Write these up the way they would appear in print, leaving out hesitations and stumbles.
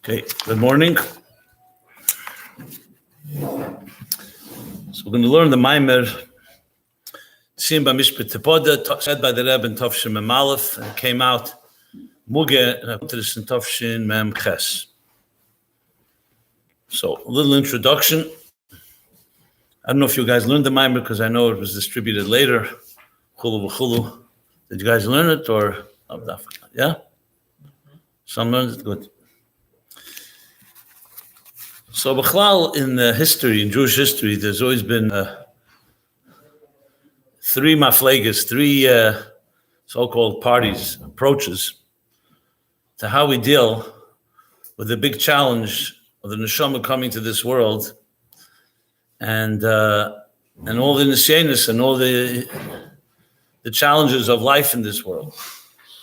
Okay, good morning. So we're going to learn the Maimer, ציון bמשפט tefda, said by the Rabbi in Tafshin Mem Aleph, and it came out Muge, and I put this in Tafshin Mem Ches. So a little introduction. I don't know if you guys learned the Maimer because I know it was distributed later. Chulu v'chulu. Did you guys learn it or? Yeah? Some learned it? Good. So, B'chlal, in history, in Jewish history, there's always been three maflegas, three so-called parties, approaches to how we deal with the big challenge of the neshama coming to this world, and all the nisyanis and all the challenges of life in this world.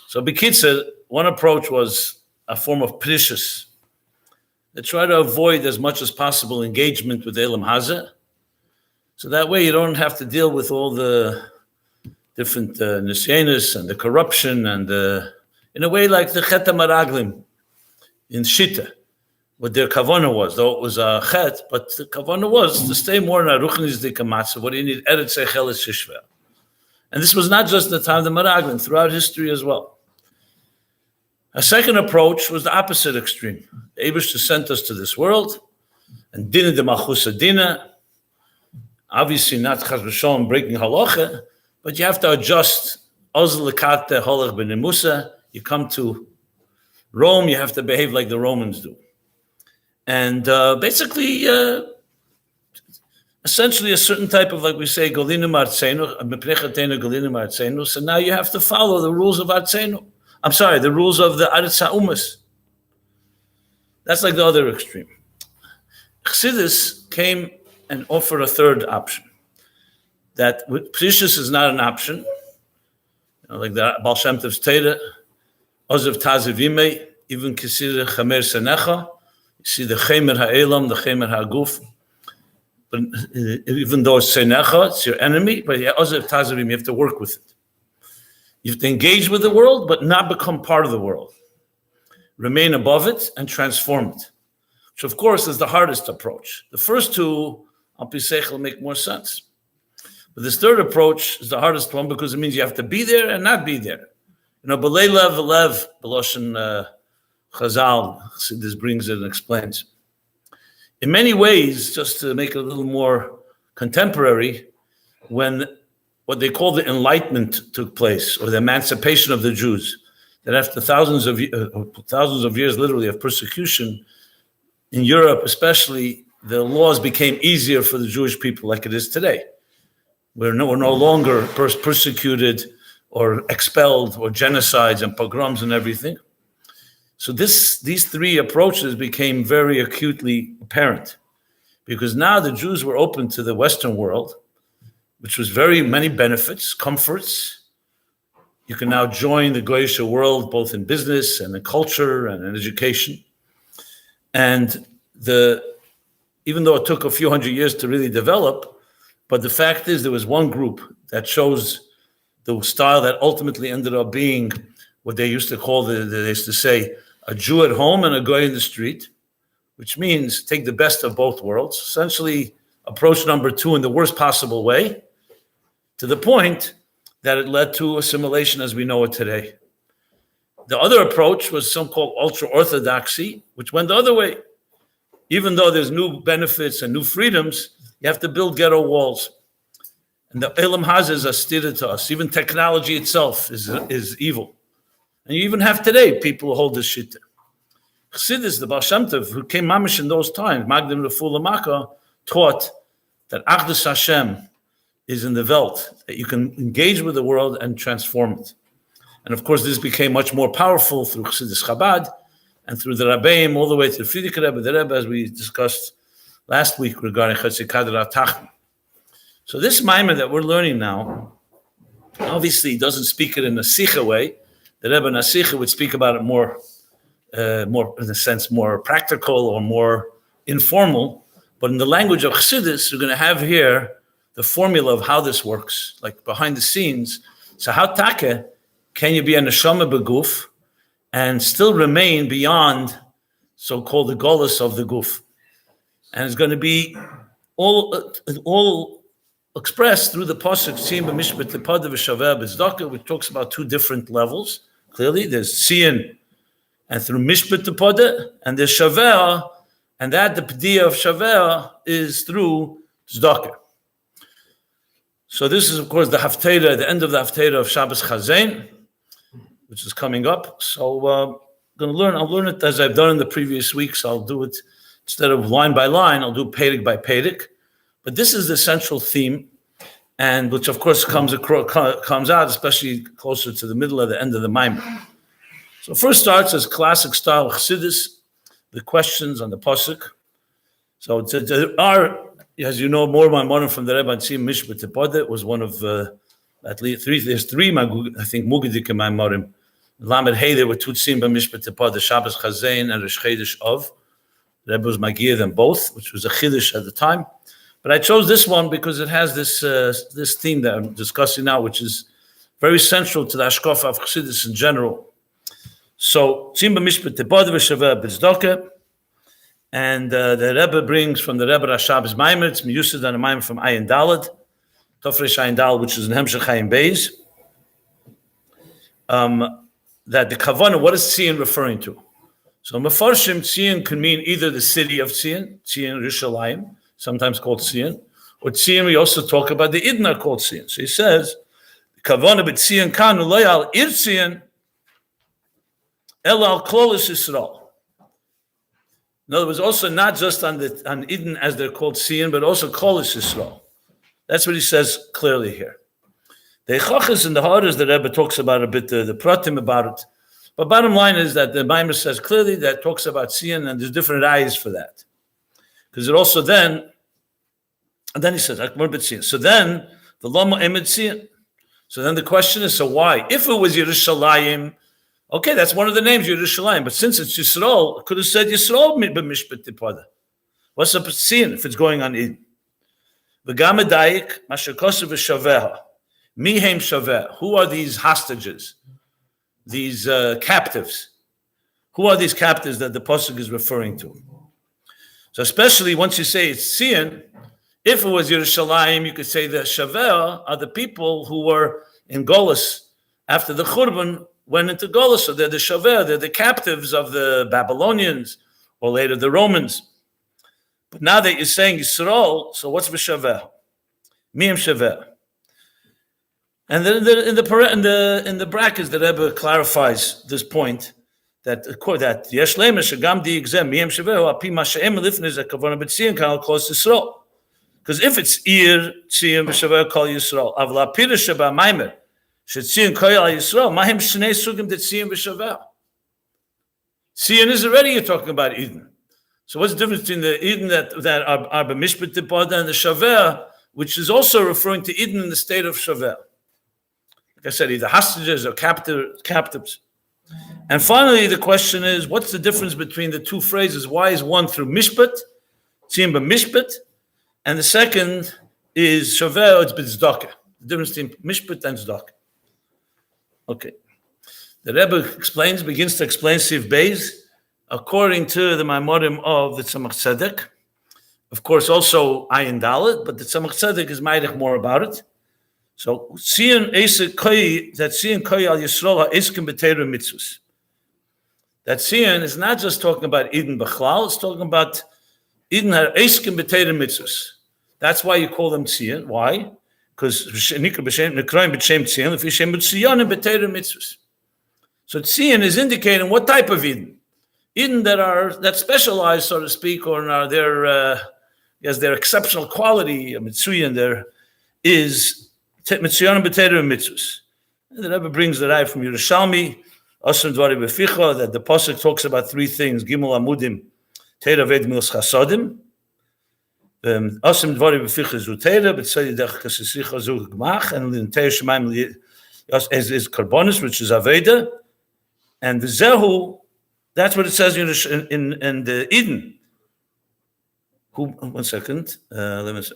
So, B'kitzur, one approach was a form of precious. They try to avoid as much as possible engagement with Elam Hazeh. So that way you don't have to deal with all the different nisyanis and the corruption and in a way like the Chet HaMaraglim in Shita, what their kavanah was, though it was a chet, but the kavanah was to stay more in a ruchnis dikamatza. What do you need? Eretz Eicheles Shishver. And this was not just the time of the Maraglim, throughout history as well. A second approach was the opposite extreme. The Eibishter sent us to this world, and Dina de Malchusa Dina, obviously not Chas v'Shalom breaking halacha, but you have to adjust. Oz lekate holach b'nemusa. You come to Rome, you have to behave like the Romans do. And basically, essentially a certain type of, like we say, golinu martzenu, mepnechatenu golinu martzenu. So now you have to follow the rules of Artzenu. I'm sorry, the rules of the Aretz HaUmas. That's like the other extreme. Chassidus came and offered a third option. That precious is not an option. Like the Baal Shem Tov's Teda, Ozev Tazev Imei, even Kisir Chamer Senecha. You see the Chemer Ha'elam, the Chemer Ha'guf. But even though it's Senecha, it's your enemy, but Ozev Tazev Imei, you have to work with it. You have to engage with the world, but not become part of the world. Remain above it and transform it, which of course is the hardest approach. The first two, al pi seichel, make more sense. But this third approach is the hardest one because it means you have to be there and not be there. You know, b'lei lev v'lev, b'loshen Chazal, this brings it and explains. In many ways, just to make it a little more contemporary, when what they call the Enlightenment took place, or the emancipation of the Jews, that after thousands of years, literally, of persecution in Europe, especially, the laws became easier for the Jewish people, like it is today. We're no longer persecuted or expelled or genocides and pogroms and everything. So these three approaches became very acutely apparent, because now the Jews were open to the Western world, which was very many benefits, comforts. You can now join the Goyish world, both in business and in culture and in education. And even though it took a few hundred years to really develop, but the fact is there was one group that chose the style that ultimately ended up being what they used to call, they used to say, a Jew at home and a Goy in the street, which means take the best of both worlds, essentially approach number two in the worst possible way, to the point that it led to assimilation as we know it today. The other approach was so-called ultra-orthodoxy, which went the other way. Even though there's new benefits and new freedoms, you have to build ghetto walls. And the Elam Hazeh is a stira to us. Even technology itself is evil. And you even have today people who hold this shita. Chassidus, the Baal Shem Tov, who came mamish in those times, Magdim Refuah Lamaka, taught that Achdus Hashem is in the Welt, that you can engage with the world and transform it. And of course, this became much more powerful through Chassidus Chabad and through the Rabbeim, all the way to the Frierdiker Rebbe, the Rebbe, as we discussed last week regarding Chetzi Kadra Tachn. So this Maimer that we're learning now, obviously doesn't speak it in a Sikha way. The Rebbe in a Sikha would speak about it more in a sense, more practical or more informal. But in the language of Chassidus, we're going to have here the formula of how this works, like behind the scenes. So how take can you be a neshama beguf and still remain beyond so-called the golus of the guf. And it's going to be all expressed through the pasuk Tzim b'mishpat tefada v'shaveh b'tzedakah, which talks about two different levels. Clearly, there's Tzim, and through mishpat tefada, and there's shaveh, and that the p'diyah of shaveh is through tzedakah. So this is, of course, the haftarah, the end of the haftarah of Shabbos Chazain, which is coming up. So I'll learn it as I've done in the previous weeks. I'll do it instead of line by line, I'll do perek by perek. But this is the central theme, and which of course comes out, especially closer to the middle or the end of the Maimer. So first starts as classic style Chassidus, the questions on the pasuk. So there are, as you know, more Maimonim from the Rebbe on Tzim Mishpat Tefada. Was one of at least three. There's three, I think, Mugadik Maimonim. Lamed Hey, there were two Tzim Mishpat Tefada, Shabbos Chazain and Rosh Chodesh Av. The Rebbe was Magir them both, which was a Chiddush at the time. But I chose this one because it has this theme that I'm discussing now, which is very central to the Hashkafa of Chassidus in general. So, Tzim b'mishpat tefada v'shaveh b'tzedakah, and the Rebbe brings from the Rebbe Rashab's Maimer, it's Miyusad and a Maimer from Ayin Dalad, Tofresh Ayin Dalad, which is in Hemshech Ayin Beis, that the Kavanah, what is Tzim referring to? So, Mefarshim, Tzim can mean either the city of Tzim, Tzim Rishalayim, sometimes called Tzim, or Tzim, we also talk about the Idna called Tzim. So he says, Kavanah b'Tzim kan ulay al ir Tzim, el al klolis Yisrael. In other words, also not just on Eden as they're called Tzim, but also klolis Yisrael. That's what he says clearly here. The Chachas and the Haras, the Rebbe talks about a bit, the Pratim about it. But bottom line is that the Maimer says clearly that talks about Tzim, and there's different eyes for that. Because it also then, and then he says, so then, the Lama Emet Tzim. So then the question is, so why? If it was Yerushalayim, okay, that's one of the names, Yerushalayim, but since it's Yisrael, it could have said Yisrael b'mishpat tefada. What's up with Tzim if it's going on Eden? V'gam edayik, masher kosev v'shaveha. Mihem shaveh. Who are these hostages? These captives? Who are these captives that the pasuk is referring to? So especially once you say it's Tzim, if it was Yerushalayim, you could say the Shaveh are the people who were in Golus after the Churban went into Golus. So they're the Shaveh, they're the captives of the Babylonians or later the Romans. But now that you're saying Yisrael, so what's V'Shaveh? Miyam Shaveh. And then in the brackets, the Rebbe clarifies this point. That yesh lema shagam di exem miyem shavehu api mashaem lifnei zekavana b'tzion kanal klos Yisrael. Because if it's ir tzion b'shavehu kol Yisrael, avla pirish ba maimer shetzion kol Yisrael mahem shnei sugim de tzion b'shavehu. Tzion is already you're talking about Eden. So what's the difference between the Eden that are b'mishpat tefada and the shaveh, which is also referring to Eden in the state of shaveh? Like I said, either hostages or captives. And finally, the question is, what's the difference between the two phrases? Why is one through mishpat, tzim b'mishpat, and the second is shaveh, it's b'tzedakah. The difference between mishpat and tzedakah. Okay. The Rebbe begins to explain Siv Beis, according to the Maimorim of the Tzemach Tzedek. Of course, also Ayin Dalet, but the Tzemach Tzedek is maidich more about it. So, Tzim koi al Yisrael ha'eskim b'teira mitzvus. That Tzim is not just talking about Eden B'chlal, it's talking about Eden ha'eskim b'teira mitzvus. That's why you call them Tzim. Why? Because so Tzim is indicating what type of Eden. Eden that specialized, so to speak, or are their exceptional quality, Mitzuyan, there is Mitzuyan b'teira mitzvus. The Rebbe brings the Rai from Yerushalmi, Asr Dvari Beficha, that the pasuk talks about three things: Gimel Amudim, Teira Ved Milos Chasodim, Asr Dvari Beficha Zu Teira, B'Tzadi Dech Kasisicha Zu Gmach, and in Teira Shemaim is Karbonis, which is Aveda, and the Zehu. That's what it says in the Eden. One second. Let me see.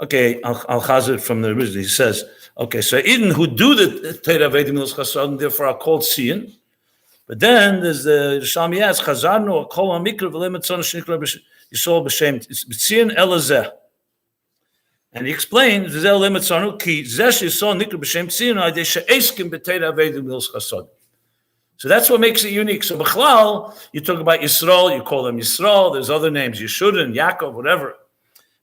Okay, I'll chazir from the original. He says, okay, so Eden who do the Teira Vedi Milos Chasodim, therefore are called Tzim. But then there's the Shami asks, Chazarnu kol hamikra v'leim etzon shenikra Yisrael b'shem Tzien elazeh. And he explains, Zel leim etzonu ki zesh Yisrael nikra b'shem Tzien adei she'eskim b'teira avedim milos chasod. So that's what makes it unique. So B'chlal, you talk about Yisrael, you call them Yisrael. There's other names, Yeshud and Yaakov, whatever.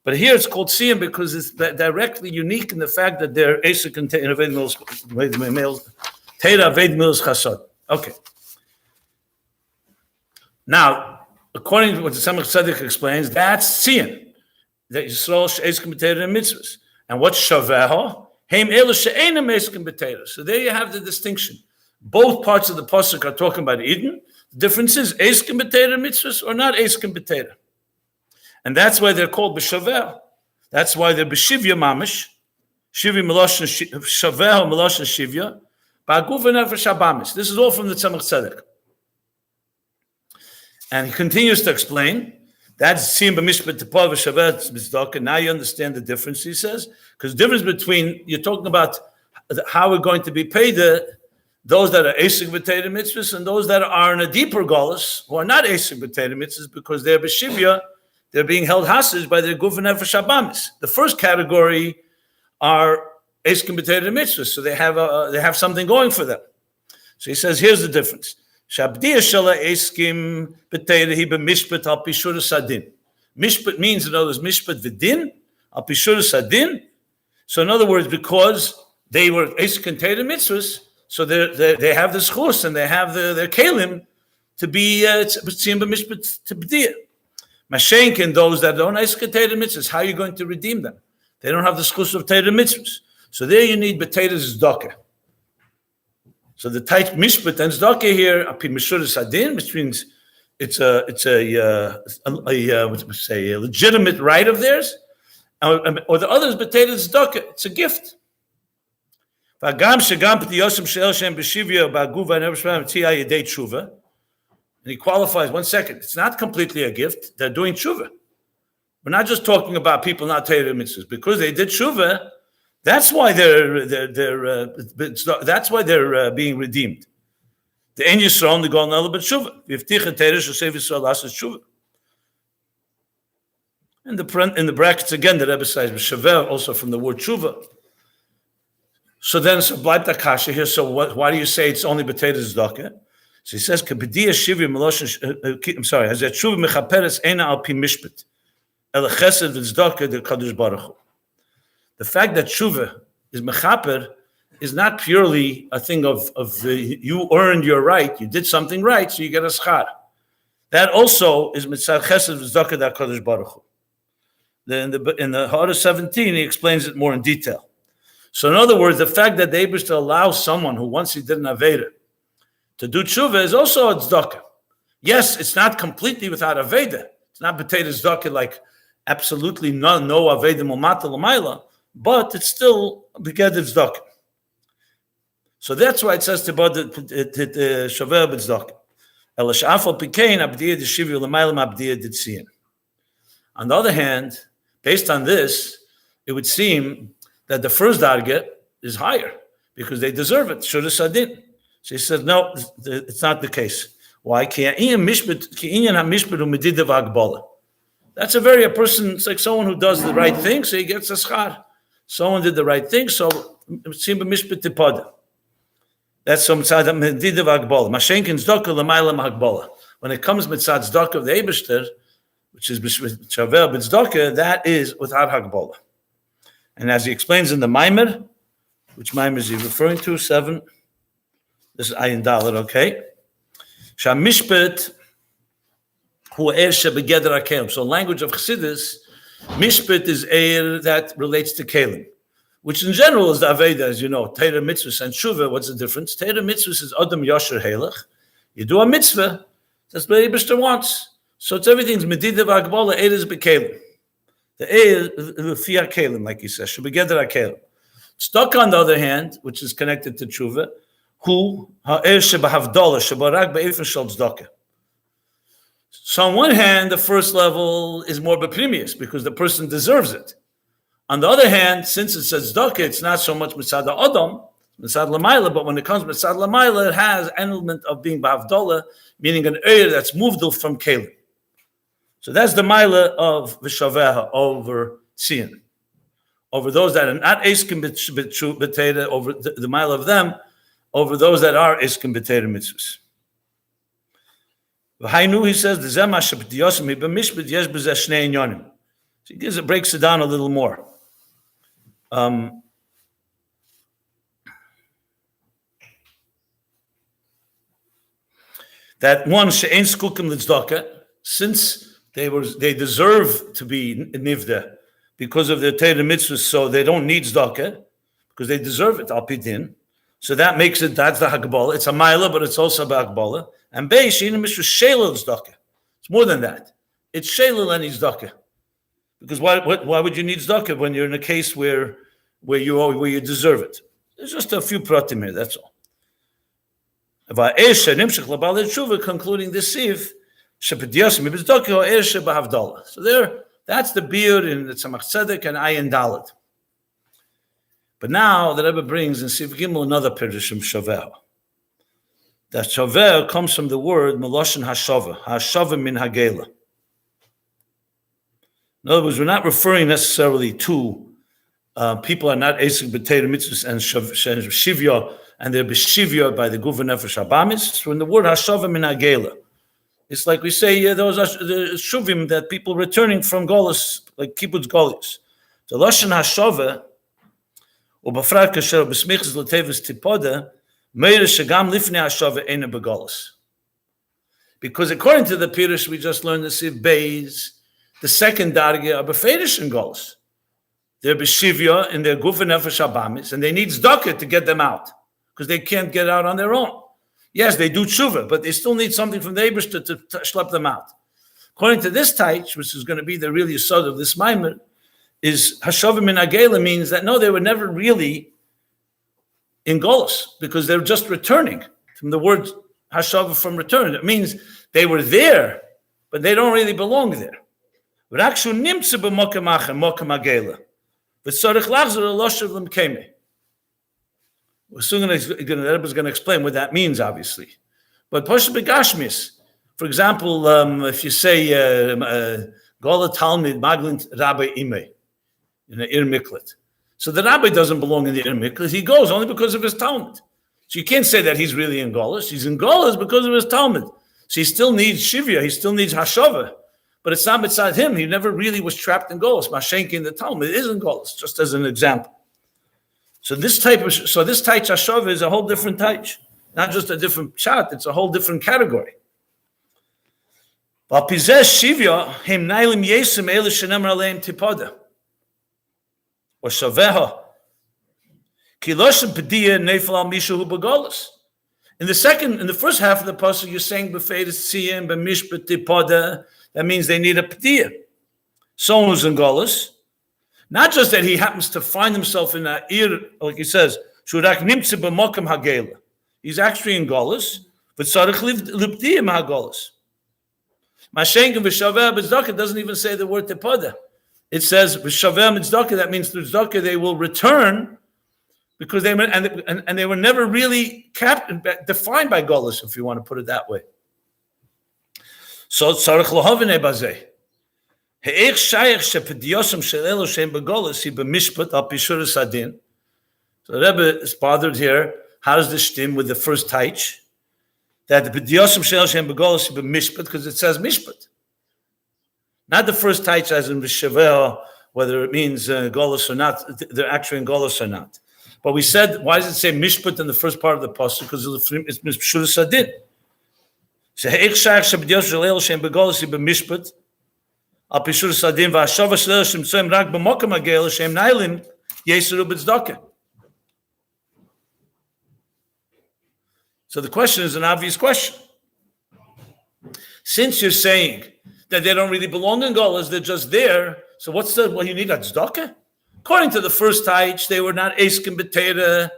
But here it's called Tzien because it's directly unique in the fact that they're Esek and Teira Aved Milos Chasod. Okay. Now, according to what the Samach Tzedek explains, that's Tzien. That Yisrael she'eskim b'teira mitzvahs. And what's Shaveho? Heim elu she'enim eskim b'teira. So there you have the distinction. Both parts of the pasuk are talking about Eden. The difference is eskim b'teira mitzvahs or not eskim b'teira. And that's why they're called b'shaveho. That's why they're b'shivya mamish. Shivya meloshin shaveho meloshin shivya. Ba'guv v'nefesh habamis. This is all from the Tzemach Tzedek. And he continues to explain. That's seen b'mishpat tepah v'shavet b'zdaka. Now you understand the difference, he says. Because the difference between, you're talking about how we're going to be paid, those that are esek b'teira mitzvahs and those that are in a deeper galus, who are not esek b'teira mitzvahs because they're b'shivya, they're being held hostage by their guf nefesh habamis. The first category are esek b'teira mitzvahs, so they have something going for them. So he says, here's the difference. Shabdiya shala eskim b'teira hi b'mishpat al pishur sadin. Mishpat means, in other words, mishpat v'din al pishur sadin. So in other words, because they were esek and teira mitzvahs, so they have the schus and they have their kelim to be tzim b'mishpat tibdiya. Mashenk and those that don't esek and teira mitzvahs, how are you going to redeem them? They don't have the schus of teira mitzvahs. So there you need b'teira zdaka. So the type mishpat and zdaka here, api mishur sadin, which means it's a legitimate right of theirs, or the others b'teira zdaka. It's a gift. And he qualifies, 1 second, it's not completely a gift. They're doing tshuva. We're not just talking about people not Torah mitzvahs. Because they did tshuva, that's why they're being redeemed. The Ein Yisrael only go on a little bit tshuva. V'yivticha Torah shel sev Yisrael asas tshuva. In the brackets again, the Rebbe says b'shaver, also from the word tshuva. So bleibt the kasha here. So why do you say it's only b'teira zdaka? So he says k'b'diya shivya meloshin. I'm sorry. Has that tshuva mechaperes eina al pi mishpat el chesed v'zdaka the kadosh baruch hu. The fact that tshuva is mechaper is not purely a thing of you earned your right, you did something right, so you get a schar. That also is mitzad chesed v'zdaka the kadosh baruch hu. In the Hara 17, he explains it more in detail. So in other words, the fact that the Eibishter allows someone who once he did an Aveda to do tshuva is also a tzedakah. Yes, it's not completely without Aveda. It's not b'teira tzedakah like absolutely no Aveda Mulmata L'mayla, but it's still b'geder tzedakah. So that's why it says to shaver b'tzedakah. El sh'afal pikein abdiya d'shivyu l'mayla ma'abdiya d'tziyin. On the other hand, based on this, it would seem that the first darga is higher because they deserve it. Shura sadin. So he says, no, it's not the case. Why? That's a person, it's like someone who does the right thing, so he gets a schar. Someone did the right thing, so that's some tzad medidav hagbala. Mashenkin zdaka l'mayla hagbala. When it comes mitzad zdaka of the Eibishter, which is shaver b'zdaka, that is without hagbala. And as he explains in the Maimer, which Maimer is he referring to? 7. This is Ayin Dalet, okay? Shamishpet hu er shebegeder hakelim. So language of Chassidus, mishpet is er that relates to kelim, which in general is the Aveda, as you know. Torah mitzvahs and Shuvah, what's the difference? Torah mitzvahs is Adam Yosher Helech. You do a mitzvah, that's what the Eibishter wants. So it's everything's Medidav Agbala, er is bekelim. The Fiyah Kelim, like he says, should be Gedra Kelim. Stuck on the other hand, which is connected to Tshuva, who ha'er shebahavdolah shebarag be'efen shel tzedakah. So on one hand, the first level is more beprimius because the person deserves it. On the other hand, since it says tzedakah, it's not so much mitzad adam, Mitzad Lamaila, but when it comes Mitzad Lamaila, it has an element of being Ba'avdola, meaning an area that's moved from Kalim. So that's the Maila of V'Shaveha over Tzin. Over those that are not Eskim B'Teda, over the Maila of them, over those that are Eskim B'Teda mitzvahs. V'hainu, he says, the Zema Shep'tiyosim B'Mishpat Yesh B'Zeh Shnei Inyonim. So it breaks it down a little more. That one she'ein zkukim l'tzedakah, since they deserve to be nivda because of their Torah mitzvahs, so they don't need tzedakah because they deserve it al pi din. So that makes it, that's the Hagbala. It's a Maila, but it's also a Hagbala. And Bei she'ein mishra sheila tzedakah. It's more than that. It's sheila and tzedakah. Because why would you need tzedakah when you're in a case where you deserve it? There's just a few pratim here. That's all. Concluding this sieve, so there, that's the beer in the Tzemach Tzedek and Ayin Dalet. But now the Rebbe brings in Siv Gimel another Pirush from Shaveh. That Shaveh comes from the word Meloshen Hashava min Hagela. In other words, we're not referring necessarily to people are not Esek B'Teira Mitzvahs and Shivya, and they're B'Shivya by the Gufa Nefesh Habamis. So in the word Hashava min Hagela, it's like we say, those are the Shuvim, that people returning from Golos, like Kibbutz Golos. The Loshen Hashava, or B'Frat Kasher, B'Smichas L'Tevis Tipoda, Meir Shagam Lifnei Hashava Eina B'Golos. Because according to the Pirush we just learned, the Siv Beis, the second Darge are B'Fedish and Golos. They're B'Shivya in their Gufa Nefesh Habamis, and they need tzedakah to get them out, because they can't get out on their own. Yes, they do tshuva, but they still need something from the Eibishter to schlep them out. According to this taich, which is going to be the real yesod of this maimer, is Hashavim min Agela means that no, they were never really in Golos, because they're just returning from the word Hashavah, from return. It means they were there, but they don't really belong there. We're soon going to explain what that means, obviously. But Poshet Begashmis, for example, if you say Gola Talmid Maglin Rabbi Ime in the Ir Miklet, so the Rabbi doesn't belong in the Ir Miklet. He goes only because of his Talmud. So you can't say that he's really in Golas. He's in Golas because of his Talmud. So he still needs Shivya. He still needs Hashava. But it's not beside him. He never really was trapped in Golas. Mashenki in the Talmud is in Golas, just as an example. So this taich Hashava is a whole different taich, not just a different chat. It's a whole different category. Or shaveha. In the first half of the pasuk, you're saying b'feidas tziyim b'mishpat tipoda. That means they need a p'diyah. Someone who's in Golas. Not just that he happens to find himself in a ir, like he says, shurak nimtze b'mokam hagela. He's actually in Golas, but tzarich libdiyim hagolas. Mashenkim v'shaveh b'zdaka doesn't even say the word tepoda. It says v'shaveh b'zdaka. That means through tzedakah they will return, because they were never really defined by Golas, if you want to put it that way. So tzarich lohavine bazeh. So the Rebbe is bothered here. How does this stem with the first taich? That the B'diyosim Shel Shem B'Golos B'Mishpat, because it says Mishpat. Not the first taich as in B'Shaveh, whether it means Golos or not, they're actually in Golos or not. But we said, why does it say Mishpat in the first part of the pasuk? Because it's Mishpshur Sadin. So He'ech Shayach Sheb'Diyosim Shel Shem B'Golos B'Mishpat. Al Pishur Sadin v'Hashava Shel Shem Tzoim Rak B'Mokam Hagel Shem Nailim Yeseru B'Tzdaka. So the question is an obvious question. Since you're saying that they don't really belong in Golas, they're just there, so what's you need a tzedakah? According to the first taich, they were not eskim b'teira,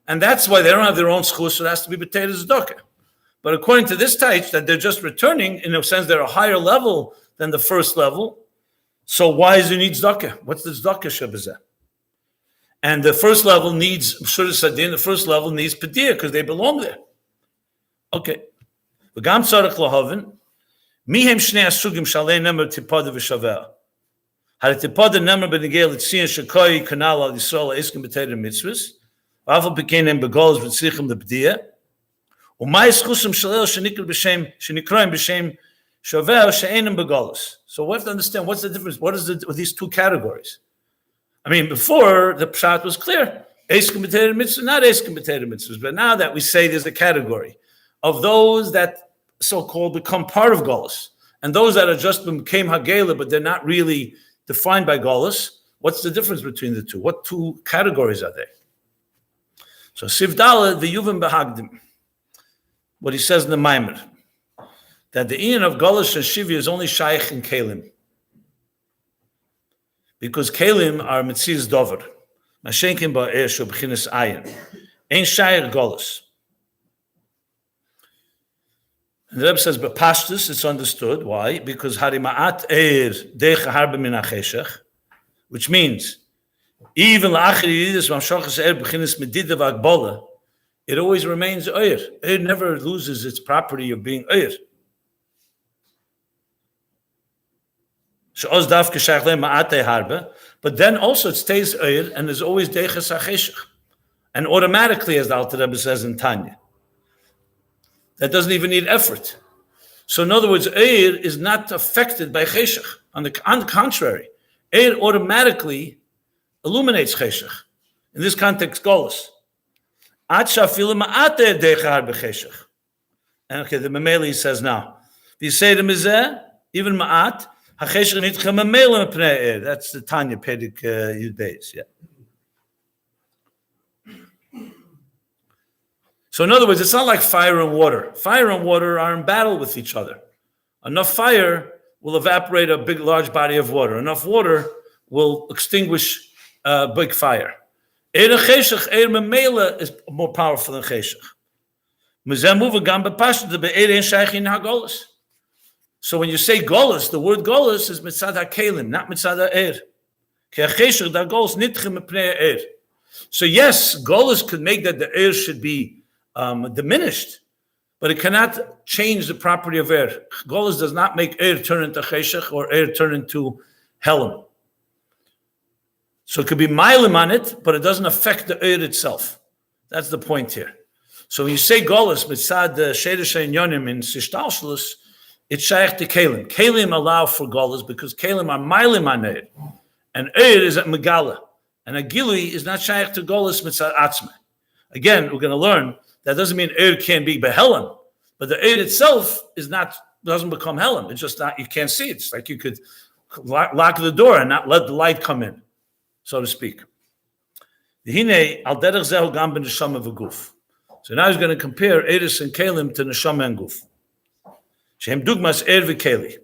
and that's why they don't have their own schus, so it has to be b'teira tzedakah. But according to this taich, that they're just returning, in a sense they're a higher level than the first level, so why does it need tzedakah? What's the tzedakah shebazeh? And the first level needs the first level needs Padiyah because they belong there. Okay. וגם צריך להבין, מי הם שני הסוגים שעלי נאמר תפדה ושווה? הרי תפדה נאמר בנגיע לציון שכוי כנ"ל על ישראל העסקים בתורה מצוות, ואף על פי כן הם בגולס וצריכים לפדיה, ומה יסחוסם של אלה שנקראים בשם שווה או שאינם בגולס? So we have to understand what's the difference. What is with these two categories? I mean, before the pshat was clear. Eskim b'teir mitzvah, not eskim b'teir mitzvahs. But now that we say there's a category of those that so-called become part of Golus, and those that are just became Hagela, but they're not really defined by Golus, what's the difference between the two? What two categories are they? So Sivdala, the Yuvim Behagdim, what he says in the Maimer, that the Ian of Golus and Shivya is only Shaykh in Kalim. Because Kalim are Metziz Dover. Mashenkim ba'er shu b'chinas ayin. Ein Shaykh Golus. And the Rebbe says, but Pashtus, it's understood. Why? Because Harima'at Eir Decha Harba Min HaCheshach, which means, even La'achir Yidis Mamshachas Eir B'chinas Medida V'Agbola, it always remains Eir. Eir never loses its property of being Eir. But then also it stays Eir and is always Deches HaCheshach. And automatically, as the Alter Rebbe says in Tanya, that doesn't even need effort. So in other words, Eir is not affected by Cheshach. On the contrary, Eir automatically illuminates Cheshach. In this context, Golus. And okay, the Mameli says now, if you say to Mizeh, even Ma'at, HaCheshach nitchem Mameli Mepnei Eir. That's the Tanya Pedig Yud Beis, yeah. So in other words, it's not like fire and water. Fire and water are in battle with each other. Enough fire will evaporate a big, large body of water. Enough water will extinguish a big fire. Eir Cheshach, Eir Memela is more powerful than Cheshach. So when you say Golus, the word Golus is Mitzad HaKelim, not Mitzad HaEir. So yes, Golus could make that the Eir should be diminished, but it cannot change the property of Eir. Golus does not make Eir turn into Cheshach or Eir turn into Helam. So it could be Mailim on it, but it doesn't affect the Eir itself. That's the point here. So when you say Golus, Mitzad Sheidish Yonim in Sishtalshlus, it's Shaykh to Kalim. Kalim allow for Golus because Kalim are Mailim on Eir. And Eir is at Megala. And Agili is not Shaykh to Golus Mitzad Atzmeh. Again, we're going to learn that doesn't mean Eir can't be Behelam, but the Eir itself doesn't become Helam. It's just not, you can't see it. It's like you could lock the door and not let the light come in, so to speak. So now he's going to compare Eiris and Kalim to Neshama and Guf. Shehem Dugmas Eir v'Keli.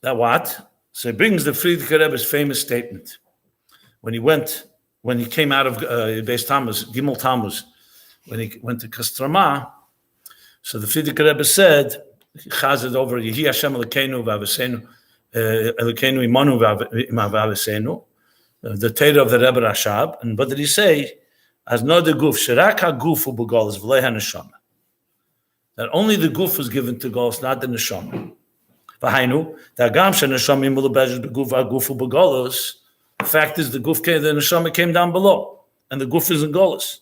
That what? So he brings the Friedrich Rebbe's famous statement. When he came out of Beis Tammuz, Gimel Tammuz, when he went to Kostroma, so the Friedrich Rebbe said, Chazed over, Yehi Hashem Elokeinu v'Avosenu, Elokeinu imanu v'Avosenu, the Torah of the Rebbe Rashab. And what did he say? As no the Guf, Shirak HaGuf u'B'Golus v'lei HaNeshama. That only the Guf was given to Golus, not the Neshama. V'hainu, Da'agam she'Neshama imulabezhet b'Guf HaGuf u'B'Golus. The fact is, the neshama came down below, and the guf is in Golus.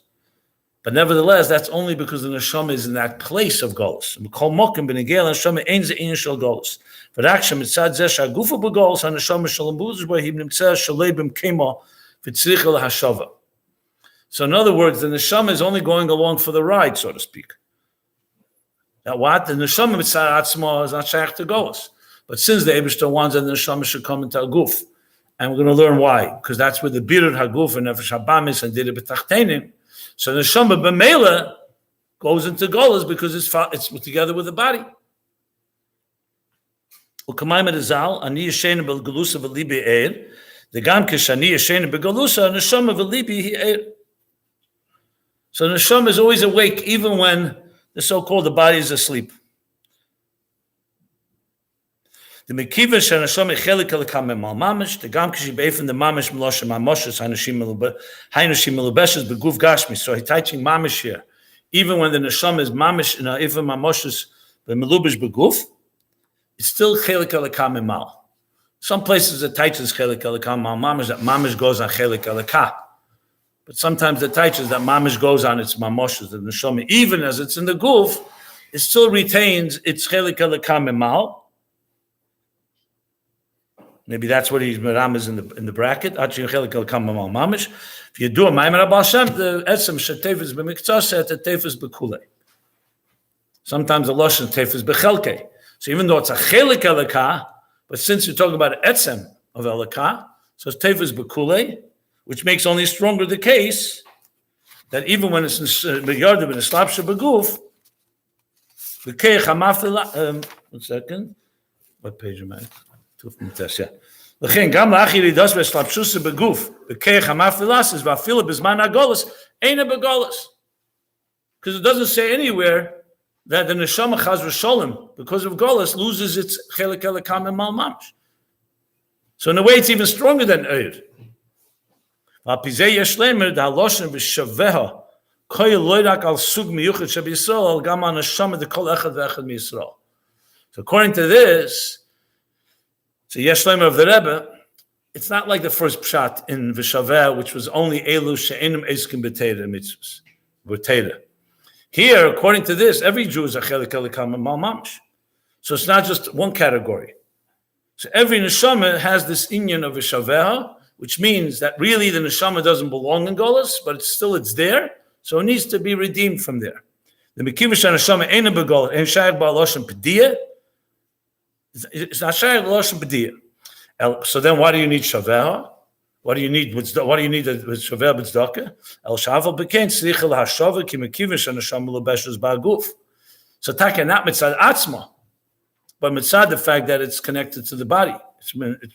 But nevertheless, that's only because the neshama is in that place of Golus. So in other words, the neshama is only going along for the ride, so to speak. Now what? The neshama mitzad atzma is not shaykh to Golus. But since the Eibishter wants that the neshama should come into a guf, and we're going to learn why, because that's where the birur haguf and nefesh habamis and did b'tachtenim. So the neshama b'meila goes into Golus because it's together with the body. U'kamayim edazal ani yeshenu b'gelusa v'libi eir. The gam kishani yeshenu b'gelusa neshama v'libi hi eir. So the neshama is always awake even when the so-called the body is asleep. The mekiva shenashama chelik elakam memal mamish. The gam kishi beifin the mamish meloshem mamoshes hainashim melubeshes beguf gashmi. So he's teaching mamish here. Even when the neshama is mamish in even mamoshes bemelubish beguf, it's still chelik elakam memal. Some places it teaches chelik elakam memal mamish that mamish goes on chelik elakah. But sometimes it teaches that mamish goes on its mamoshes, the neshama, even as it's in the guf, it still retains its chelik elakam memal. Maybe that's what he's meram is in the bracket. If you do a maimer abal shem, the etzem shetefes b'miktzah set the tefes b'kulei. Sometimes the lashon tefes b'chelkei. So even though it's a chelik elakah, but since you're talking about etzem of elakah, so it's tefes b'kulei, which makes only stronger the case that even when it's b'yardim in a slapsha b'guf, the keich hamafil. 1 second. What page am I? Yeah. Because it doesn't say anywhere that the neshama chaz v'sholem, because of golus, loses its chelik elakam and mal mamish. So in a way, it's even stronger than eir. So according to this, so Yeshlemer of the Rebbe, it's not like the first pshat in Vishaveh, which was only Elu she'enim eskim b'teira mitzvahs, b'teira. Here, according to this, every Jew is a chelik elakam mal mamish. So it's not just one category. So every neshama has this inyan of Vishaveh, which means that really the neshama doesn't belong in Golus, but it's there, so it needs to be redeemed from there. The mekiva neshama eina b'golus, ein shayach ba'aloshim pediyah. It's not shayach b'aloshim pediyah. So then, why do you need shaveha? What do you need with shaveha b'tzedakah? El shavel b'kein tzricha lahashava ki mekiva sheneshama lebeshes ba'aguf. So taka not mitzad atzma, but mitzad the fact that it's connected to the body.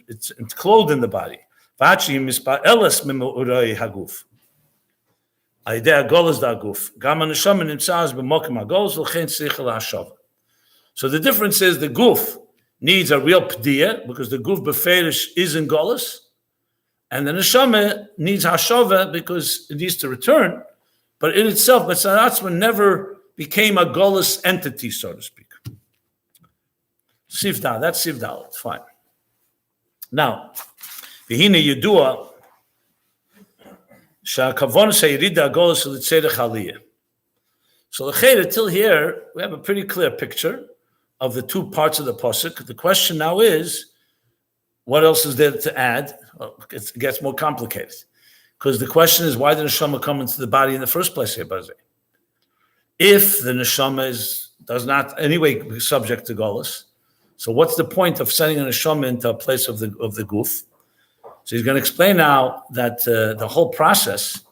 It's clothed in the body. V'achi mispa elas mimurei haguf. Aidei agolas da'aguf. Gam haneshama nimtzaz b'mokim agolas l'chein tzricha lahashava. So the difference is the guf needs a real p'diyah, because the guf beferish is in golus, and the neshama needs hashava because it needs to return, but in itself, Mitzvah Atzma never became a golus entity, so to speak. Sivda, that's Sivda, it's fine. Now, v'hine yudua, sha'kavon she'yirida golus l'tzedech aliyah. So l'cheda, till here, we have a pretty clear picture of the two parts of the pasuk. The question now is, what else is there to add? Well, it gets more complicated, because the question is, why did the neshama come into the body in the first place here, Bazay? If the neshama does not anyway be subject to golus, so what's the point of sending a neshama into a place of the guf? So he's going to explain now that the whole process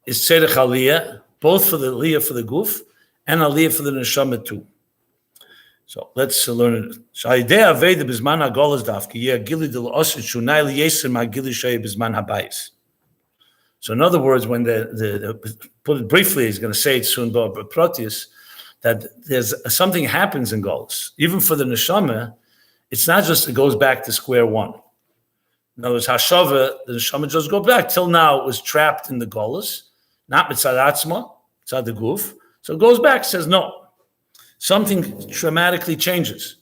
is tzedech aliyah, both for the aliyah for the guf and aliyah for the neshama too. So let's learn it. So in other words, when put it briefly, he's going to say it soon, but Proteus, that there's something happens in Golus. Even for the neshama, it's not just it goes back to square one. In other words, hashava, the neshama just go back. Till now, it was trapped in the Golus, not mitzad atzma, mitzad the guf. So it goes back, says no. Something dramatically changes.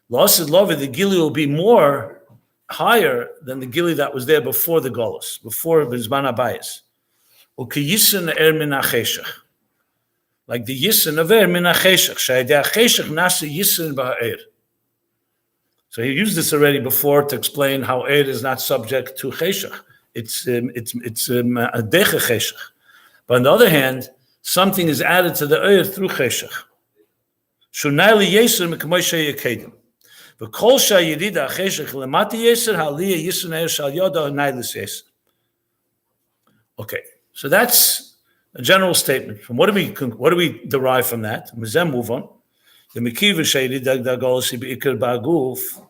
L'ased lovi, the gili will be more higher than the gili that was there before the golus, before Bizman Abayis. U'kiyisin er min ha'cheshech. Like the yisin of er min ha'cheshech. Sha'idei ha'cheshech nasa yisin ba'er. So he used this already before to explain how er is not subject to cheshech. It's a deche cheshech. But on the other hand, something is added to the er through cheshech. Shunayli yeser mekmoishe yekedim. V'kol shayirida acheshech lemati yeser haliyah yisunayer shal yoda nailis yeser. Okay, so that's a general statement. From what do we derive from that? Mizem move on. The mekiva shayirida dagolasi beikar ba'aguf.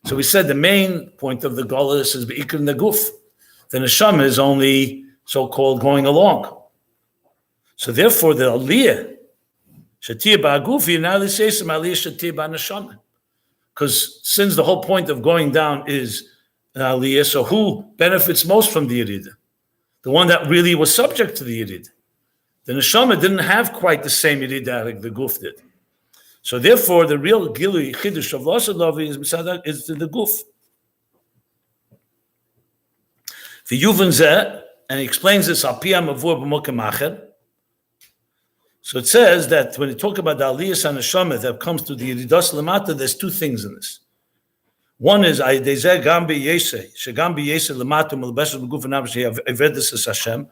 So we said the main point of the golus is beikar naguf. The neshama is only so-called going along. So therefore, the aliyah. Because Because since the whole point of going down is aliyah, so who benefits most from the Yerida? The one that really was subject to the Yerida. The neshama didn't have quite the same Yerida like the guf did. So therefore, the real gilui chidush of Lasadavi is to the guf. V'yuvan zeh, and he explains this al pi hamavur b'mokem acher. So it says that when you talk about the aliyas haneshama that comes to the yeridas lemata, there's two things in this. One is aydezeh gam b'yeseh, shegam b'yeseh lemata melbeshes b'guf v'nafesh. I've read this as Hashem.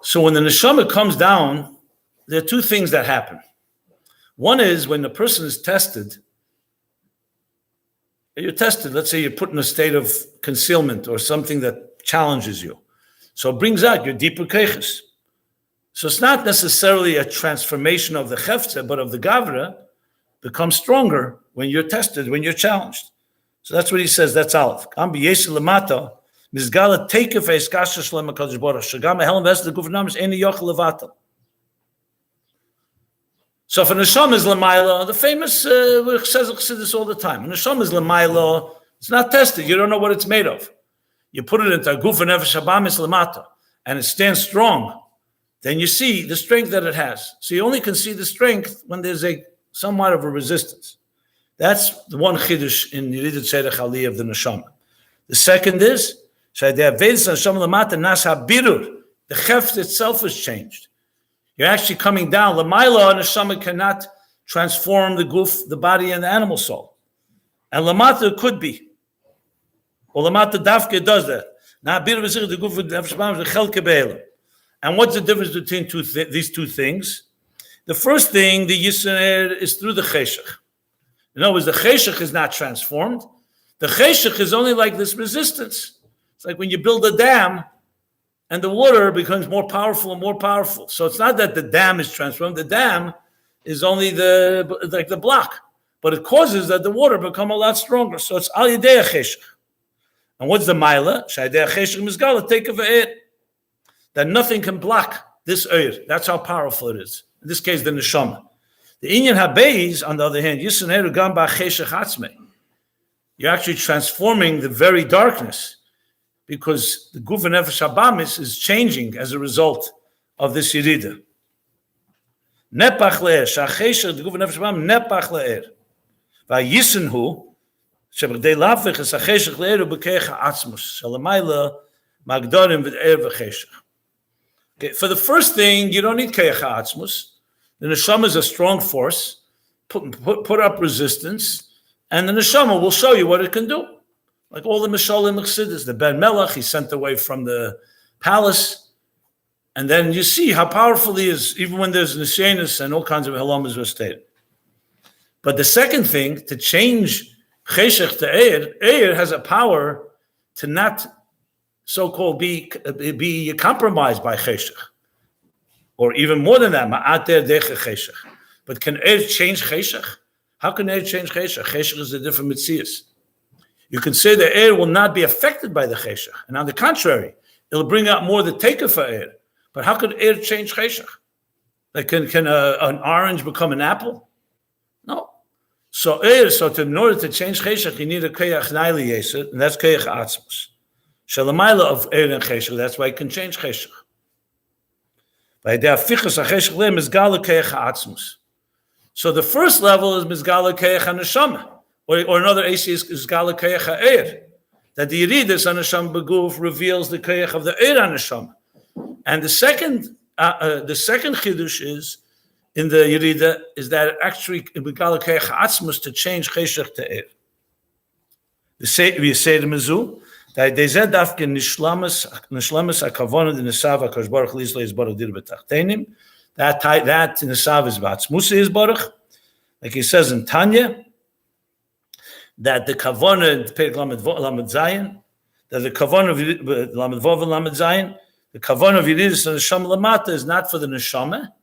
So when the neshama comes down, there are two things that happen. One is when the person is tested. You're tested. Let's say you're put in a state of concealment or something that challenges you. So it brings out your deeper keiches. So it's not necessarily a transformation of the chefze, but of the gavra becomes stronger when you're tested, when you're challenged. So that's what he says. That's Aleph. So if a neshama is l'mayla, the famous says Chassidus all the time. A neshama is l'mayla. It's not tested. You don't know what it's made of. You put it into a guf nefesh habamis l'mata, and it stands strong. Then you see the strength that it has. So you only can see the strength when there's a somewhat of a resistance. That's the one chiddush in Yeridat Tzedek Aliyah of the neshama. The second is the cheft itself is changed. You're actually coming down. L'mayla, neshama cannot transform the guf, the body, and the animal soul. And lamata could be. Or lamata dafke does that. And what's the difference between these two things? The first thing, the yisrael, is through the cheshach. In other words, the cheshach is not transformed. The cheshach is only like this resistance. It's like when you build a dam, and the water becomes more powerful and more powerful. So it's not that the dam is transformed. The dam is only the block, but it causes that the water become a lot stronger. So it's al yedei cheshach. And what's the maila? Shayidei cheshach mizgala take of it. That nothing can block this earth. That's how powerful it is. In this case, the neshama. The inyan habeis, on the other hand, yisaneru gam ba'cheshach atzmei. You're actually transforming the very darkness, because the guf nefesh habamis is changing as a result of this yerida. Nepach le'er, sha'cheshach the guf nefesh habamis nepach le'er. Va'yisenhu sheb'dei lafich es ha'cheshach le'er u'b'keich ha'atzmus shalamayla magdorim v'er v'cheshach. Okay, for the first thing, you don't need keich ha'atzmus. The neshama is a strong force. Put up resistance, and the neshama will show you what it can do. Like all the Mishalim Chassidus, the Ben Melech, he's sent away from the palace, and then you see how powerful he is, even when there's nisyanus and all kinds of halamas were stated. But the second thing, to change cheshach to eir has a power to not so-called be compromised by cheshach, or even more than that, ma'ater deche cheshach. But can eir change cheshach? How can eir change cheshach? Cheshach is a different mitzias. You can say the air will not be affected by the cheshach, and on the contrary, it'll bring out more the taker for air. But how could air change cheshach? Like can an orange become an apple? No. So in order to change cheshach, you need a keach naili yeser, and that's keach atzmus. Shalamayla of air and cheshach. That's why it can change cheshach. By the afichas cheshach le mizgala keach atzmus. So the first level is mizgala keach haneshama. Or another AC is Gala Keich HaEir, that the Yeridus Haneshama Beguf reveals the Keich of the Eir Haneshama. And the second Chidush is, in the Yerida, is that actually Gala Keich HaAtzmus to change Cheshach to Eir. We say the Mizu, that they said Dafke Nishlamas HaKavona the Nesav HaKadosh Baruch Hu Yisrael Yisbarach Dir B'Tachtenim, that Nesav is B'Atzmus Yisbarach, like he says in Tanya, that the kavana Perek Lamed Zayin, that the kavana of Lamed Vov and Lamed Zayin, the kavana of Yeridus and Neshama Lamata is not for the neshama.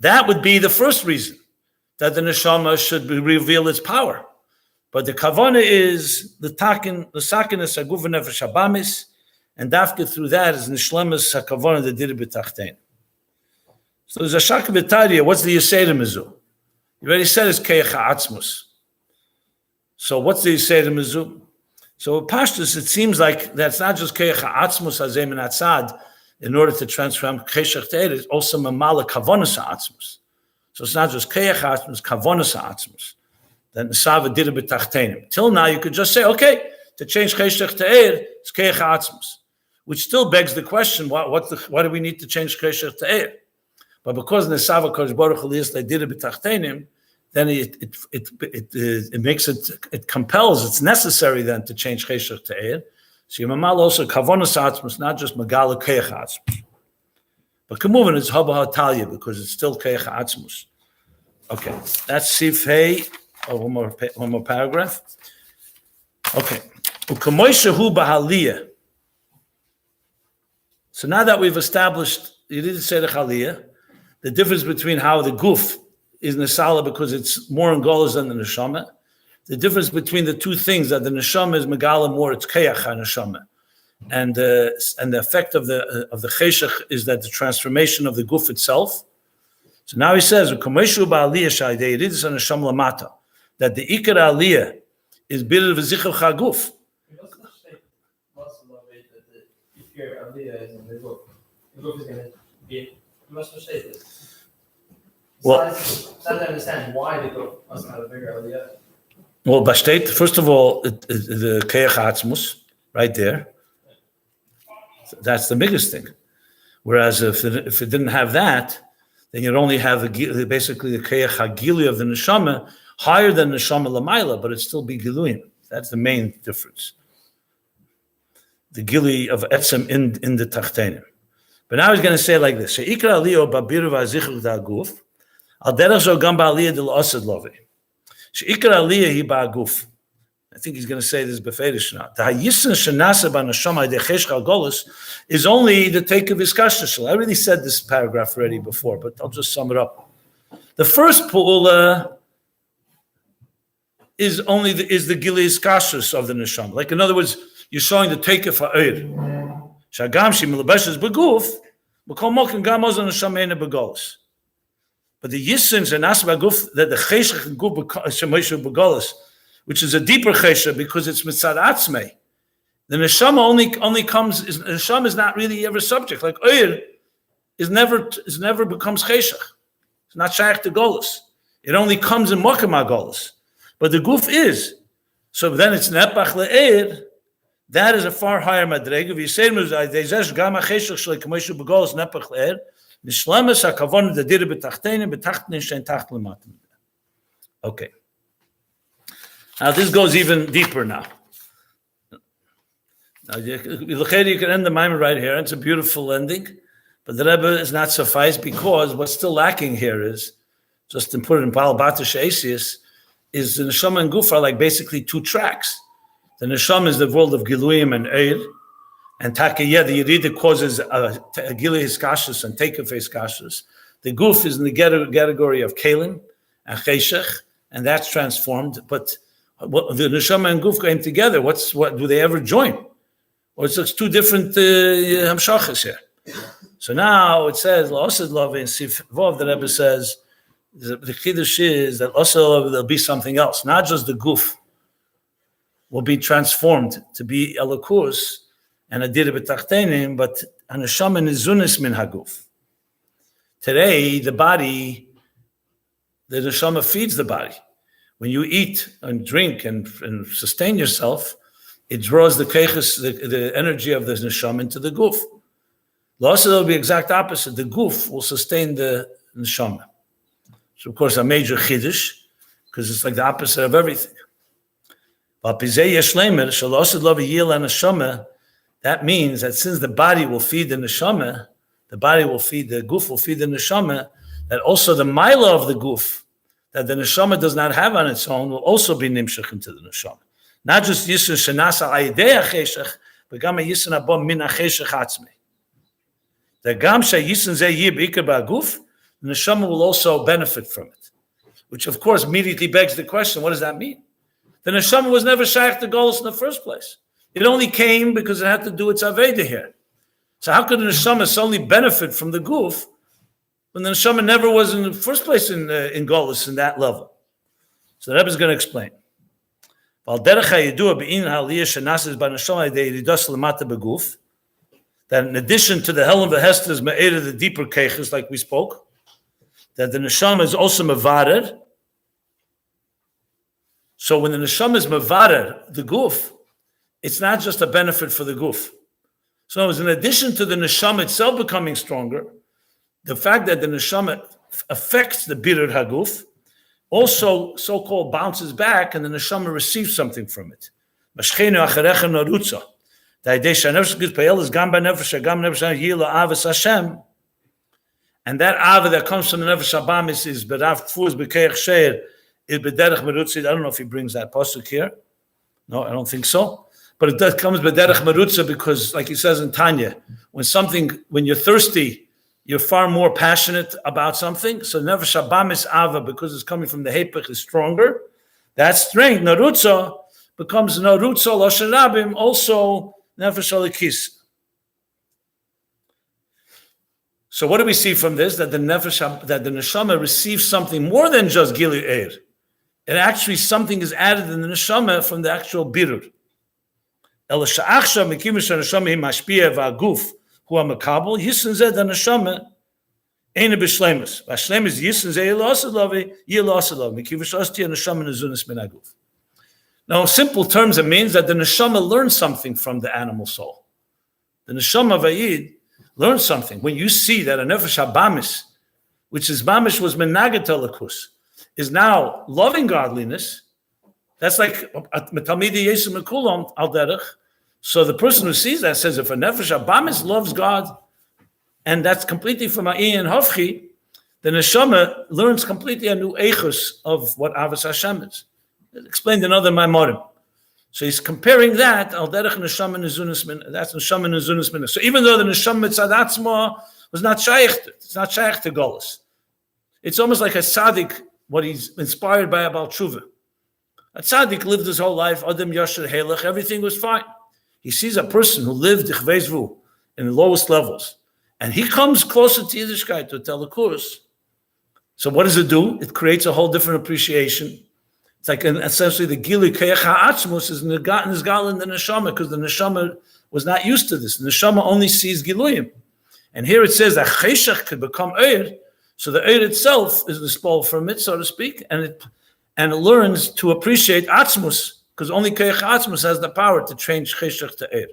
That would be the first reason that the neshama should reveal its power. But the kavana is the sakinas haguf nefesh habamis, and dafke through that is nishlemas hakavana the dir b'tachtein. So there's a shaka b'tariya. What's the yiseda mizu? You already said it's keich ha'atzmus. So what's the say to Mizu? So Pashtus, it seems like that's not just Keach Ha'atzmus Hazeh Min Hatzad in order to transform Cheshach Te'er, it's also Mamala Kavonas Ha'atzmus. So it's not just Keach Ha'atzmus, Kavonas Ha'atzmus. Then the Sava did it b'tachtenim. Till now, you could just say, okay, to change Cheshach Te'er, it's Keach Ha'atzmus. Which still begs the question, why do we need to change Cheshach Te'er? But because in the Sava Kodesh Baruch Hu they did it b'tachtenim, then it makes it compels, it's necessary then to change Cheshach Te'er. So Yamamal also Kavonas Atzmus, not just Magala Keach Atzmus. But Kamuvin is Haba Hatalia because it's still Keach Atzmus. Okay, that's Sif Hey. Oh, one more paragraph. Okay. Ukamoishahu Bahaliyah. So now that we've established, you didn't say the Chaliyah, the difference between how the Guf is Nesala because it's more in Golas than the Neshama. The difference between the two things that the Neshama is Megala more, it's Keach HaNeshama. And the effect of the Cheshach is that the transformation of the Guf itself. So now he says, that the Ikar Aliyah is Birir V'zichel Chaguf. If your Aliyah is in the Guf is going to be, you must mistake this. Well, I don't understand why the Guf must have a bigger Aliyah. Well, Bashteit, first of all, the Keach Atzmus, right there. That's the biggest thing. Whereas if it didn't have that, then you'd only have basically the Keach HaGili of the Neshama, higher than Neshama Lamaila, but it'd still be Giluyim. That's the main difference. The Gili of Etzem in the Tachtenim. But now he's going to say like this. She'ikra Aliyo Babir V'azichuk Da'aguf, Al derech zo gam ba'aliyah del Osed Lovi. She'ikra Aliyah hi ba'aguf. I think he's going to say this beferish now. The hayisen shenasa b'nashama dechesh chagolos is only the take of his kashrashal. I already said this paragraph already before, but I'll just sum it up. The first pu'ula is the gilis kashrus of the neshama. Like in other words, you're showing the take of ha'ir. Shagam shi milabeshes beguf, b'kol mokin gamos on neshama ene begolos. But the yisins and asbaguf that the cheshach and guf shemoishu begolos, which is a deeper chesha because it's mitzad atzmei. The neshama only comes. The neshama is not really ever subject. Like oir is never becomes cheshach. It's not shaykh to golus. It only comes in mokem golus. But the guf is. So then it's nepach le'er. That is a far higher madrega. V'yisei muzaydezesh gama cheshach shlei k'moishu begolus nepach le'er. Nishlemes hakavon the dira b'tachtein b'tachtein shein tacht lematim. Okay. Now this goes even deeper now. You can end the Maimon right here. It's a beautiful ending, but the Rebbe is not sufficed because what's still lacking here is, just to put it in Baal Batish Asius, is the Neshama and Guf are like basically two tracks. The Neshama is the world of Giluyim and Eir, and Takayeh, the Yerida causes Gilui Hiskashus and Tekef Hiskashus. The Guf is in the category of Kalim and Cheshach, and that's transformed, but the neshama and guf came together. What do they ever join? Or it's just two different hamshachas here. So now it says la'osed love in Sif Vov. The Rebbe says the chiddush is that also there'll be something else. Not just the guf will be transformed to be elokus and adira b'tachtenim, but haneshama nizunis min haguf. Today, the body, the neshama feeds the body. When you eat and drink and sustain yourself, it draws the energy of the neshama into the guf. Also, it'll be exact opposite. The guf will sustain the neshama. So, of course, a major chiddush, because it's like the opposite of everything. That means that since the body will feed the neshama, the guf will feed the neshama, that also the mila of the guf, that the neshama does not have on its own, will also be nimshach into the neshama. Not just yisur shenasa ayidei acheshach, but gam yisur abom min acheshach atzmei. The gam sheyisur zeh yib ikar ba'guf, the neshama will also benefit from it. Which of course immediately begs the question, what does that mean? The neshama was never shaykh to Golus in the first place. It only came because it had to do its aveda here. So how could the neshama suddenly benefit from the guf when the neshama never was in the first place in Golus in that level? So the Rebbe is going to explain. That in addition to the hell of the Hestas, Me'era, the deeper keiches, like we spoke, that the neshama is also mevarer. So when the neshama is mevarer, the guf, it's not just a benefit for the guf. So in addition to the neshama itself becoming stronger, the fact that the neshama affects the birur haguf also so-called bounces back and the neshama receives something from it. Mashchenu acharecha narutza. The idea shanefesh gizpayel is gam b'nefesh gam nefesh yila avas Hashem, and that ava that comes from the nefesh habamis is berav tfuz b'keich sheir is b'derech merutza. I don't know if he brings that pasuk here. No, I don't think so. But it does comes b'derech merutza because, like he says in Tanya, when you're thirsty, you're far more passionate about something. So nefesh habamis ava, because it's coming from the hepech, is stronger. That strength, narutza, becomes narutza loshen rabim, also nefesh alikis. So what do we see from this? That the neshama receives something more than just gili eir. It actually something is added in the neshama from the actual birur. El sha'achshav mekivish neshama hi mashpia v'aguf hu hamakabel yisin zeh the neshama eine b'shleimus. V'shleimus yisin zeh yilaselavi yilaselav mekivish astia neshama nezunis min aguf. Now, in simple terms, it means that the neshama learns something from the animal soul. The neshama vayid learns something. When you see that a nefesh habamis, which is bamish was menaget alakus, is now loving godliness, that's like metalmidi yesum mekulam al derech. So the person who sees that says, if a nefesh habamis loves God, and that's completely from a'i and hafchi, the neshama learns completely a new echus of what avos Hashem is. Explained in other Maimorim. So he's comparing that al derech neshama nezunas min. That's neshama nezunas min. So even though the neshama mitzad atzma was not shaykh, it's not shaykh to Golus. It's almost like a tzaddik, what he's inspired by about tshuva. A tzaddik lived his whole life, adam yasher helech, everything was fine. He sees a person who lived ichvezvu in the lowest levels, and he comes closer to Yiddishkeit, to Telekurs. So what does it do? It creates a whole different appreciation. It's like essentially the Gili Keach HaAtzmus is Nizgal in the Neshama, because the Neshama was not used to this. The Neshama only sees Giluyim. And here it says that Cheshach could become Eir, so the Eir itself is nispol from it, so to speak, and it learns to appreciate Atzmus, because only Keach HaAtzmus has the power to change Cheshach to Eir.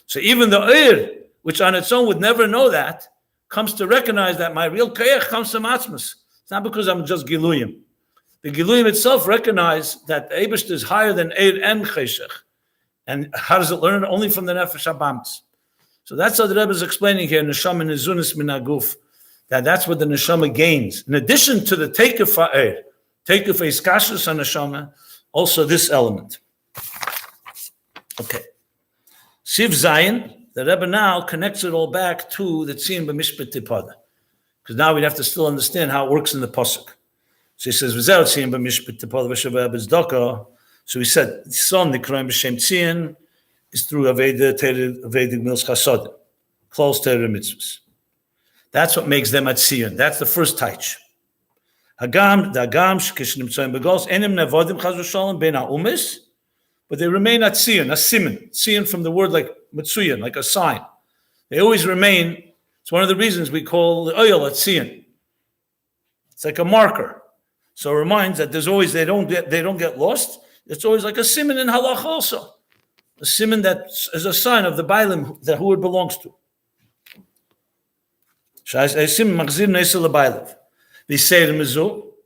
So even the Eir, which on its own would never know that, comes to recognize that my real Keach comes from Atzmus. It's not because I'm just Giluyim. The Giluyim itself recognize that the Eibishter is higher than Eir and Cheshach. And how does it learn? Only from the Nefesh HaBamis. So that's what the Rebbe is explaining here, Neshama Nezunis Min HaGuf, that's what the Neshama gains. In addition to the Teikuf HaEir, Teikuf HaIskashus HaNeshama, also this element. Okay. Siv Zayin, the Rebbe now connects it all back to the Tzin B'mishpat Tefada. Because now we'd have to still understand how it works in the Pasuk. So he says, "Without seeing b'mishpat tefada v'shaveh b'zdaka." So he said, "Son nikraim b'shem Tzin is through aveda gmilas chasadim, close Torah mitzvahs. That's what makes them at Tzin. That's the first taich. Hagam shekishnim tzoyim begols enim nevodim chaz v'shalom ben ha'umis, but they remain at Tzin, a siman. Tzin from the word like mitzuyan, like a sign. They always remain. It's one of the reasons we call the oil at Tzin. It's like a marker. So it reminds that there's always they don't get lost. It's always like a siman in halach also, a siman that is a sign of the bailim that who it belongs to.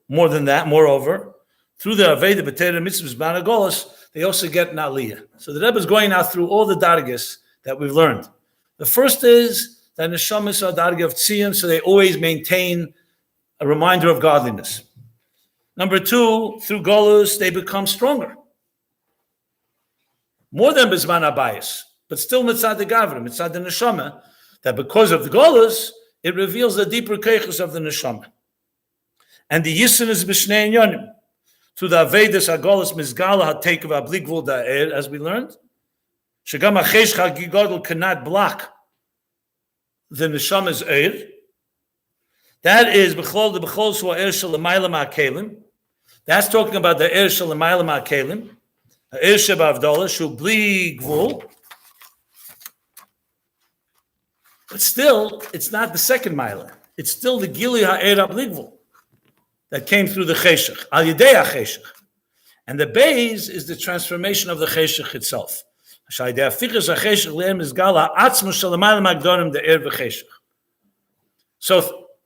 More than that, moreover, through the aveda b'teira mitzvahs b'anagolas, they also get an aliyah. So the Rebbe is going now through all the dargis that we've learned. The first is that neshamas are dargah of tziyun, so they always maintain a reminder of godliness. Number two, through Golus, they become stronger. More than Bizman Abayis, but still Mitzad the Gavra, Mitzad the Neshama, that because of the Golus, it reveals the deeper keichus of the Neshama. And the Yisin is B'shnei Yonim. Through the Avedas HaGolus Mizgala HaTeikav HaBligvul Da'er, as we learned, Shagam HaChesh HaGigodl cannot block the Neshama's Eir. That is B'chol the B'chol Su Ha'er Shel L'mayla Ma'kelim. That's talking about the Eir Shel L'mayla Ma'kelim. Ha'er sheba'avdala shu bli gvul. But still, it's not the second Maila. It's still the Gili ha'er bli gvul that came through the Cheshach, al yidei ha'cheshach. And the Beis is the transformation of the Cheshach itself. So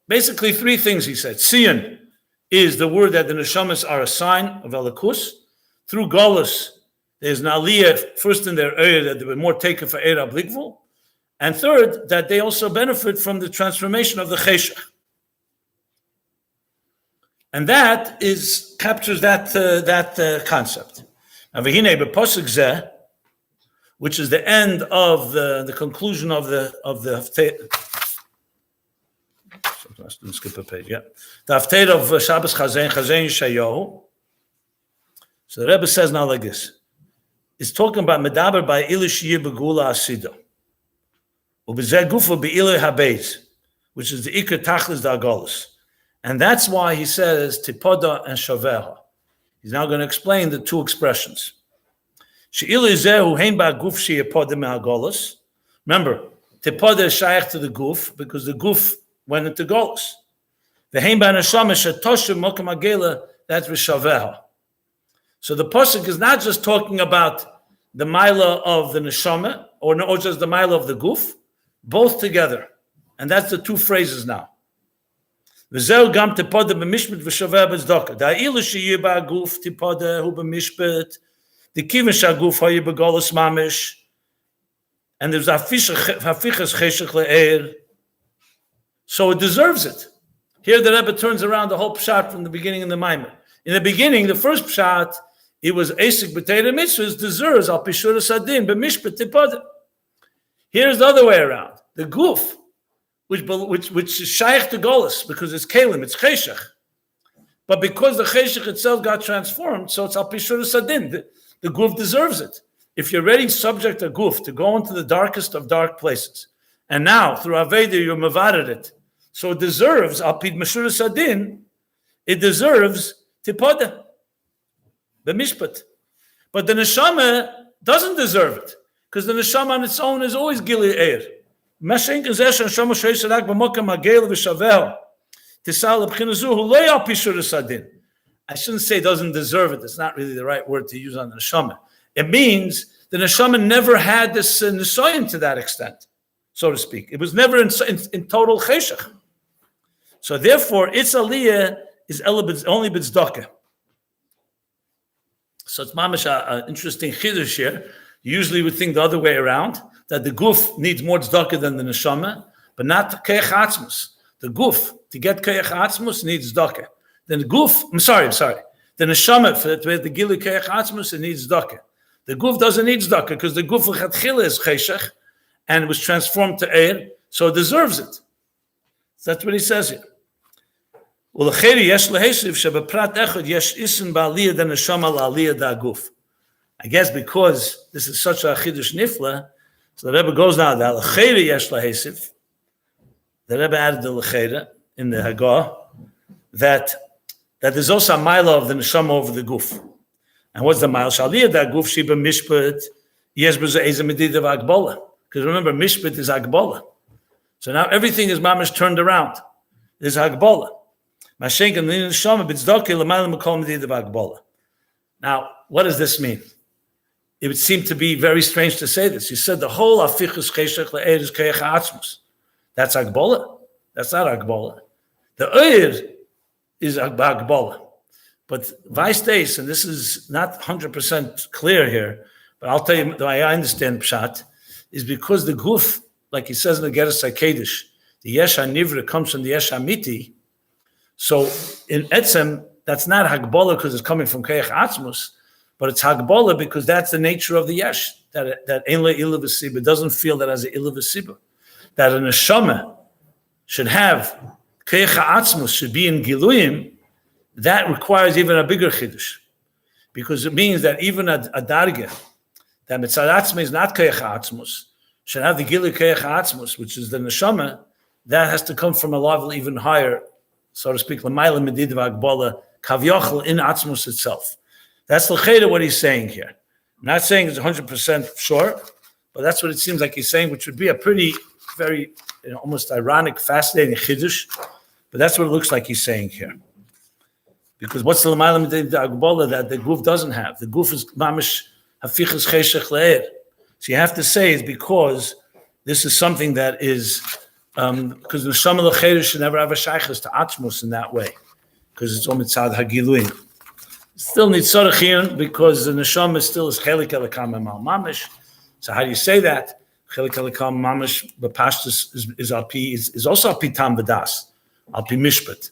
basically three things he said. ציון is the word that the neshamas are a sign of Elikus. Through Golus, there's an aliyah first in their area that they were more taken for Eira Bligvul. And third, that they also benefit from the transformation of the Cheshach. And that captures that concept. Now, v'hinei b'posuk zeh, which is the end of the conclusion of the let's skip a page. Yeah, the Haftarah of Shabbos Chazein Shayohu. So the Rebbe says now like this: it's talking about medaber by ilish yir begula asida, ubezeh gufa be'ilir habeis, which is the ikar tachlis da'agolos, and that's why he says tipoda and shaveha. He's now going to explain the two expressions. Remember, tipoda is shaykh to the guf because the guf went into golus. That's v'shaveha. So the pasuk is not just talking about the mila of the neshama or just the mila of the guf, both together, and that's the two phrases now. V'zeu gam tipoda b'mishpat v'shaveha b'tzedakah. Da'ila sheyir ba'guf tipoda hu b'mishpat. The kivish aguf hayu begolus mamish, and there's hafichas cheshach le'er, so it deserves it. Here the Rebbe turns around the whole pshat from the beginning in the Maimer. In the beginning, the first pshat, it was esik b'teira mitzvahs deserves al pishura sadin b'mishpat tipoda. Here's the other way around. The guf, which is shaykh to golus because it's kelim, it's cheshach, but because the cheshach itself got transformed, so it's al pishura sadin. The guf deserves it. If you're ready, subject a guf to go into the darkest of dark places, and now through Aveda you're mavared it, so it deserves alpid meshura sadin. It deserves tipoda, the mishpat. But the neshama doesn't deserve it because the neshama on its own is always gili eir. Mashenk zesh neshama sheisharak b'mokam agel v'shavel tisal b'chinazu hu lo al pishura sadin. I shouldn't say doesn't deserve it. It's not really the right word to use on the neshama. It means the neshama never had this nisoyan to that extent, so to speak. It was never in total cheshach. So therefore, its aliyah is only b'tzedakah. So it's mamash an interesting chiddush here. You usually would think the other way around, that the guf needs more tzedakah than the neshama, but not keich atzmus. The guf, to get keich atzmus, needs tzedakah. Then the guf, I'm sorry. The neshama, for the gili keich atzmus, it needs tzedakah. The guf doesn't need tzedakah because the guf l'chatchila is cheshach, and it was transformed to eir, so it deserves it. So that's what he says here. I guess because this is such a chidush nifla, so the Rebbe goes now. The Rebbe added the l'cheira in the Hagah that there's also a mila of the neshama over the guf. And what's the mile? Shaliyah da guf shiba mishpat yesh b'ze eze medida v'agbola. Because remember, mishpat is agbola. So now everything is mamish turned around. There's agbola. Mashenk and neshama b'tzedakah l'mayla m'kol medida v'agbola. Now, what does this mean? It would seem to be very strange to say this. You said the whole afichus cheshach le'er is keich ha'atzmus. That's agbola. That's not agbola. The eir is agbola. But Vaistes, and this is not 100% clear here, but I'll tell you the way I understand Pshat, is because the guf, like he says in the Geras HaKedesh, the Yesh HaNivra comes from the Yesh HaMiti. So in Etzem, that's not Hagbola because it's coming from Keich Atzmus, but it's Hagbola because that's the nature of the Yesh, that Ein Le Ilah V'Siba doesn't feel that as a Ilah V'Siba. That a Neshama should have Keich Atzmus, should be in Giluyim. That requires even a bigger chiddush, because it means that even a darga that mitzad atzma is not keich atzmus should have the gili keich atzmus, which is the neshama. That has to come from a level even higher, so to speak, l'mayla medid v'agbola kavyochel in atzmus itself. That's l'cheda what he's saying here. not saying it's 100% sure, but that's what it seems like he's saying, which would be a pretty, very, almost ironic, fascinating chiddush. But that's what it looks like he's saying here. Because what's the l'mayla the agbola that the goof doesn't have? The goof is mamish hafichas cheshech le'er. So you have to say it's because this is something that is, because the neshama l'chayr should never have a shaychus to atzmus in that way, because it's omitzad hagiluin. Still needs sorachiyun because the neshama still is chelik elakam emal mamish. So how do you say that? Chelik elakam mamish b'pashtus is also alpi tam v'das, alpi mishpat.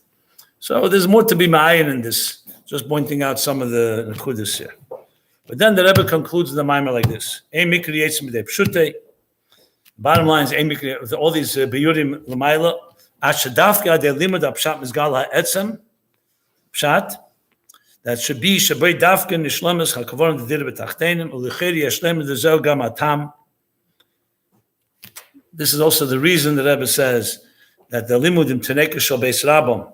So there's more to be ma'ayin in this. Just pointing out some of the nekudas here. But then the Rebbe concludes the Maimer like this: Ein mikri yetzim b'dei pshutei. Bottom line is, with all these biyurim l'mayla, ashadafka adei limud apshat mizgal ha'etzem pshat that should be shabei dafka nishlemes hakavorim d'dir b'tachtenim u'licheri yashlem d'zel gam atam. This is also the reason the Rebbe says that the limudim teneka shel beis rabom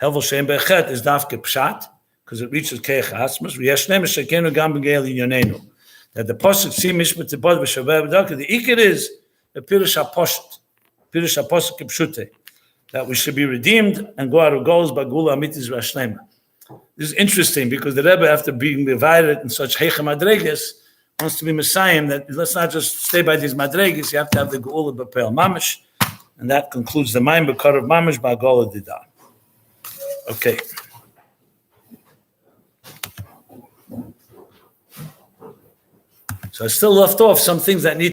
hevel shein bechet is dafka pshat, because it reaches keich asmas. V'yashlem shekenu gam b'geil yonenu. That the pasuk see mishpat tibod v'shaveh b'daka. The ikar is the pirush haposhet kipshute, that we should be redeemed and go out of goals by gula amitis v'ashlema. This is interesting because the Rebbe, after being divided in such heicha madreges, wants to be messiah. That let's not just stay by these madreges. You have to have the gula b'peil mamish, and that concludes the mind b'kar of mamish b'agola dida. Okay. So I still left off some things that need